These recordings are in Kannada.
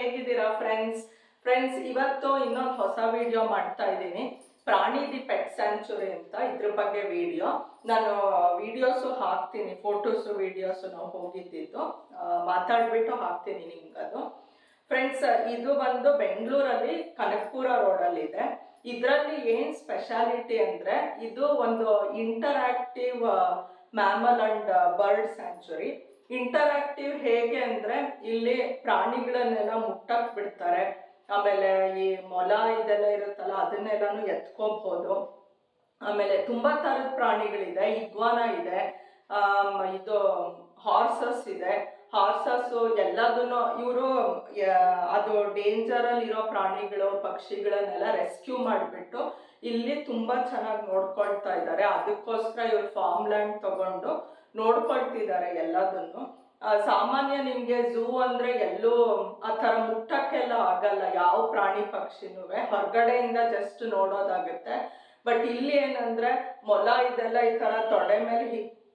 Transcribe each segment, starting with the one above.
ಹೇಗಿದ್ದೀರಾ ಫ್ರೆಂಡ್ಸ್ ಇವತ್ತು ಇನ್ನೊಂದು ಹೊಸ ವಿಡಿಯೋ ಮಾಡ್ತಾ ಇದ್ದೀನಿ. ಪ್ರಾಣಿದಿ ಪೆಟ್ ಸ್ಯಾಂಚುರಿ ಅಂತ ಇದ್ರ ಬಗ್ಗೆ ವಿಡಿಯೋ. ನಾನು ವಿಡಿಯೋಸು ಹಾಕ್ತೀನಿ, ಫೋಟೋಸು ವಿಡಿಯೋಸು ನಾವು ಹೋಗಿದ್ದಿದ್ದು ಮಾತಾಡ್ಬಿಟ್ಟು ಹಾಕ್ತೀನಿ ನಿಮ್ಗದು. ಫ್ರೆಂಡ್ಸ್, ಇದು ಬಂದು ಬೆಂಗಳೂರಲ್ಲಿ ಕನಕಪುರ ರೋಡಲ್ಲಿದೆ. ಇದರಲ್ಲಿ ಏನು ಸ್ಪೆಷಾಲಿಟಿ ಅಂದರೆ, ಇದು ಒಂದು interactive mammal and bird sanctuary. Interactive ಹೇಗೆ ಅಂದರೆ, ಇಲ್ಲಿ ಪ್ರಾಣಿಗಳನ್ನೆಲ್ಲ ಮುಟ್ಟಕ್ ಬಿಡ್ತಾರೆ. ಆಮೇಲೆ ಈ ಮೊಲ ಇದೆಲ್ಲ ಇರುತ್ತಲ್ಲ, ಅದನ್ನೆಲ್ಲಾನು ಎತ್ಕೋಬಹುದು. ಆಮೇಲೆ ತುಂಬಾ ಥರದ ಪ್ರಾಣಿಗಳಿದೆ. ಇಗ್ವಾನ ಇದೆ, ಇದು ಹಾರ್ಸಸ್ ಇದೆ. ಹಾರ್ಸಸ್ ಎಲ್ಲದನ್ನು ಇವರು ಅದು ಡೇಂಜರಲ್ಲಿ ಇರೋ ಪ್ರಾಣಿಗಳು ಪಕ್ಷಿಗಳನ್ನೆಲ್ಲ ರೆಸ್ಕ್ಯೂ ಮಾಡಿಬಿಟ್ಟು ಇಲ್ಲಿ ತುಂಬಾ ಚೆನ್ನಾಗಿ ನೋಡ್ಕೊಳ್ತಾ ಇದ್ದಾರೆ. ಅದಕ್ಕೋಸ್ಕರ ಇವ್ರು ಫಾರ್ಮ್ ಲ್ಯಾಂಡ್ ತಗೊಂಡು ನೋಡ್ಕೊಳ್ತಿದ್ದಾರೆ ಎಲ್ಲದನ್ನು. ಸಾಮಾನ್ಯ ನಿಮ್ಗೆ ಝೂ ಅಂದ್ರೆ ಎಲ್ಲೂ ಆ ಥರ ಮುಟ್ಟಕ್ಕೆಲ್ಲ ಆಗಲ್ಲ, ಯಾವ ಪ್ರಾಣಿ ಪಕ್ಷಿನೂ ಹೊರಗಡೆಯಿಂದ ಜಸ್ಟ್ ನೋಡೋದಾಗುತ್ತೆ. ಬಟ್ ಇಲ್ಲಿ ಏನಂದ್ರೆ ಮೊಲ ಇದೆಲ್ಲ ಈ ತರ ತೊಡೆ ಮೇಲೆ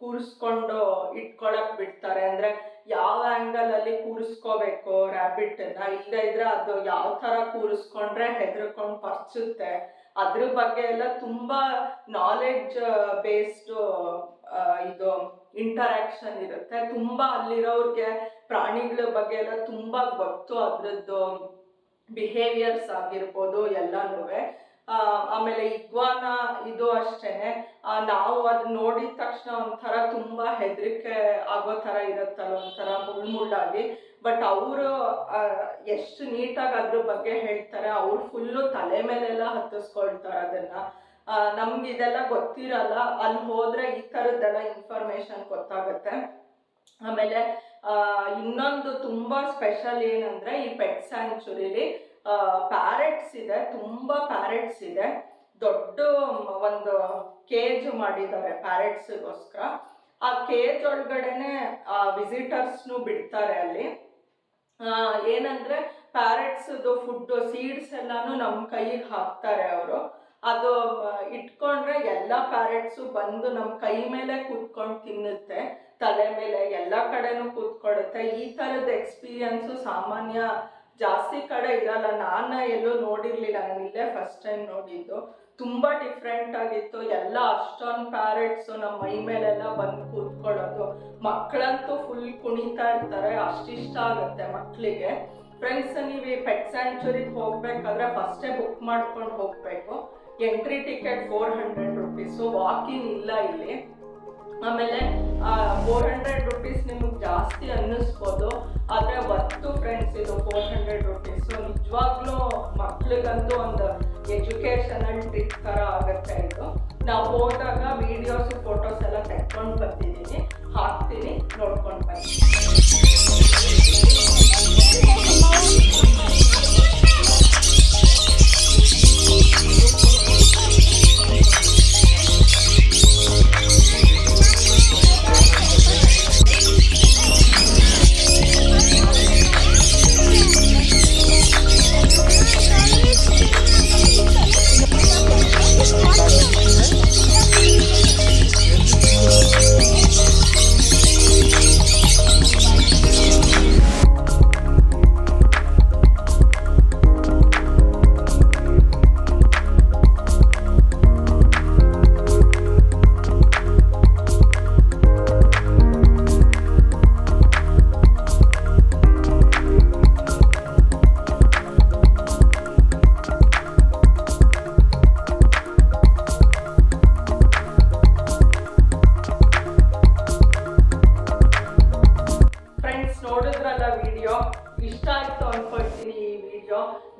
ಕೂರಿಸ್ಕೊಂಡು ಇಟ್ಕೊಳಕ್ ಬಿಡ್ತಾರೆ. ಅಂದ್ರೆ ಯಾವ ಆಂಗಲ್ ಅಲ್ಲಿ ಕೂರಿಸ್ಕೋಬೇಕು ರ್ಯಾಬಿಟ್ನ, ಇಲ್ಲದೆ ಇದ್ರೆ ಅದು ಯಾವ ತರ ಕೂರಿಸ್ಕೊಂಡ್ರೆ ಹೆದರ್ಕೊಂಡು ಪರ್ಚುತ್ತೆ, ಅದ್ರ ಬಗ್ಗೆ ಎಲ್ಲ ತುಂಬಾ ನಾಲೆಡ್ಜ್ ಬೇಸ್ಡ್ ಇದು ಇಂಟರಾಕ್ಷನ್ ಇರುತ್ತೆ. ತುಂಬಾ ಅಲ್ಲಿರೋರ್ಗೆ ಪ್ರಾಣಿಗಳ ಬಗ್ಗೆ ಎಲ್ಲ ತುಂಬಾ ಗೊತ್ತು, ಅದ್ರದ್ದು ಬಿಹೇವಿಯರ್ಸ್ ಆಗಿರ್ಬೋದು ಎಲ್ಲನೂ. ಆಮೇಲೆ ಇಗ್ವಾನ ಇದು ಅಷ್ಟೇನೆ, ನಾವು ಅದು ನೋಡಿದ ತಕ್ಷಣ ಒಂಥರ ತುಂಬಾ ಹೆದರಿಕೆ ಆಗೋ ಥರ ಇರುತ್ತಲ್ಲ, ಒಂಥರ ಮುಳ್ಳಾಗಿ. ಬಟ್ ಅವರು ಎಷ್ಟು ನೀಟಾಗಿ ಅದ್ರ ಬಗ್ಗೆ ಹೇಳ್ತಾರೆ. ಅವ್ರು ಫುಲ್ಲು ತಲೆ ಮೇಲೆಲ್ಲ ಹತ್ತಿಸ್ಕೊಳ್ತಾರೆ ಅದನ್ನ. ನಮ್ಗೆ ಇದೆಲ್ಲ ಗೊತ್ತಿರಲ್ಲ, ಅಲ್ಲಿ ಹೋದ್ರೆ ಈ ಥರದ್ದೆಲ್ಲ ಇನ್ಫಾರ್ಮೇಶನ್ ಗೊತ್ತಾಗುತ್ತೆ. ಆಮೇಲೆ ಇನ್ನೊಂದು ತುಂಬಾ ಸ್ಪೆಷಲ್ ಏನಂದ್ರೆ, ಈ ಪೆಟ್ ಸ್ಯಾಂಚುರಿಲಿ ಪ್ಯಾರೆಟ್ಸ್ ಇದೆ, ತುಂಬಾ ಪ್ಯಾರೆಟ್ಸ್ ಇದೆ. ದೊಡ್ಡ ಒಂದು ಕೇಜ್ ಮಾಡಿದ್ದಾರೆ ಪ್ಯಾರೆಟ್ಸ್ಗೋಸ್ಕರ. ಆ ಕೇಜ್ ಒಳಗಡೆನೆ ವಿಸಿಟರ್ಸ್ನು ಬಿಡ್ತಾರೆ ಅಲ್ಲಿ. ಏನಂದ್ರೆ ಪ್ಯಾರೆಟ್ಸ್ದು ಫುಡ್ ಸೀಡ್ಸ್ ಎಲ್ಲಾನು ನಮ್ಮ ಕೈಗೆ ಹಾಕ್ತಾರೆ ಅವರು. ಅದು ಇಟ್ಕೊಂಡ್ರೆ ಎಲ್ಲ ಪ್ಯಾರೆಟ್ಸು ಬಂದು ನಮ್ಮ ಕೈ ಮೇಲೆ ಕೂತ್ಕೊಂಡು ತಿನ್ನುತ್ತೆ, ತಲೆ ಮೇಲೆ ಎಲ್ಲ ಕಡೆನೂ ಕೂತ್ಕೊಳ್ಳುತ್ತೆ. ಈ ಥರದ ಎಕ್ಸ್ಪೀರಿಯನ್ಸು ಸಾಮಾನ್ಯ ಜಾಸ್ತಿ ಕಡೆ ಇರಲ್ಲ. ನಾನು ಎಲ್ಲೂ ನೋಡಿರ್ಲಿಲ್ಲ, ನಾನು ಇಲ್ಲೇ ಫಸ್ಟ್ ಟೈಮ್ ನೋಡಿದ್ದು. ತುಂಬಾ ಡಿಫ್ರೆಂಟ್ ಆಗಿತ್ತು. ಎಲ್ಲ ಅಷ್ಟೊಂದು ಪ್ಯಾರೆಟ್ಸು ನಮ್ಮ ಮೈ ಮೇಲೆಲ್ಲ ಬಂದು ಕೂತ್ಕೊಳ್ಳೋದು. ಮಕ್ಕಳಂತೂ ಫುಲ್ ಕುಣಿತಾ ಇರ್ತಾರೆ, ಅಷ್ಟಿಷ್ಟ ಆಗುತ್ತೆ ಮಕ್ಕಳಿಗೆ. ಫ್ರೆಂಡ್ಸ್, ನೀವು ಈ ಪೆಟ್ ಸ್ಯಾಂಚುರಿಗೆ ಹೋಗ್ಬೇಕಾದ್ರೆ ಫಸ್ಟೇ ಬುಕ್ ಮಾಡ್ಕೊಂಡು ಹೋಗ್ಬೇಕು. ಎಂಟ್ರಿ ಟಿಕೆಟ್ 400 ರುಪೀಸು, ವಾಕಿಂಗ್ ಇಲ್ಲ ಇಲ್ಲಿ. ಆಮೇಲೆ 400 ರುಪೀಸ್ ನಿಮಗೆ ಜಾಸ್ತಿ ಅನ್ನಿಸ್ಬೋದು, ಆದರೆ ವರ್ತು ಫ್ರೆಂಡ್ಸ್ ಇದು 400 ರುಪೀಸು. ನಿಜವಾಗ್ಲೂ ಮಕ್ಳಿಗಂತೂ ಒಂದು ಎಜುಕೇಷನಲ್ ಟ್ರಿಪ್ ಥರ ಆಗುತ್ತೆ ಇದು. ನಾವು ಹೋದಾಗ ವಿಡಿಯೋಸು ಫೋಟೋಸ್ ಎಲ್ಲ ತೆಕ್ಕೊಂಡು ಬಂದಿದ್ದೀನಿ, ಹಾಕ್ತೀನಿ, ನೋಡ್ಕೊಂಡು ಬನ್ನಿ. ಇಷ್ಟ ಆಯ್ತು ಅನ್ಕೊಳ್ತೀನಿ ಈ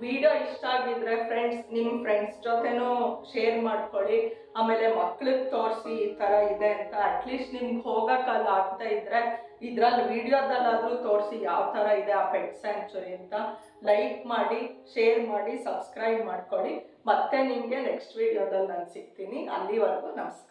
ವಿಡಿಯೋ ಇಷ್ಟ ಆಗಿದ್ರೆ ಫ್ರೆಂಡ್ಸ್, ನಿಮ್ಮ ಫ್ರೆಂಡ್ಸ್ ಜೊತೆನೂ ಶೇರ್ ಮಾಡ್ಕೊಳ್ಳಿ. ಆಮೇಲೆ ಮಕ್ಳಿಗೆ ತೋರಿಸಿ ಈ ಥರ ಇದೆ ಅಂತ. ಅಟ್ಲೀಸ್ಟ್ ನಿಮ್ಗೆ ಹೋಗೋಕ್ಕಲ್ಲ ಆಗ್ತಾ ಇದ್ರೆ ಇದ್ರಲ್ಲಿ ವಿಡಿಯೋದಲ್ಲಾದರೂ ತೋರಿಸಿ ಯಾವ ಥರ ಇದೆ ಆ ಪೆಟ್ ಸ್ಯಾಂಚುರಿ ಅಂತ. ಲೈಕ್ ಮಾಡಿ, ಶೇರ್ ಮಾಡಿ, ಸಬ್ಸ್ಕ್ರೈಬ್ ಮಾಡ್ಕೊಳ್ಳಿ. ಮತ್ತೆ ನಿಮಗೆ ನೆಕ್ಸ್ಟ್ ವಿಡಿಯೋದಲ್ಲಿ ನಾನು ಸಿಗ್ತೀನಿ. ಅಲ್ಲಿವರೆಗೂ ನಮಸ್ಕಾರ.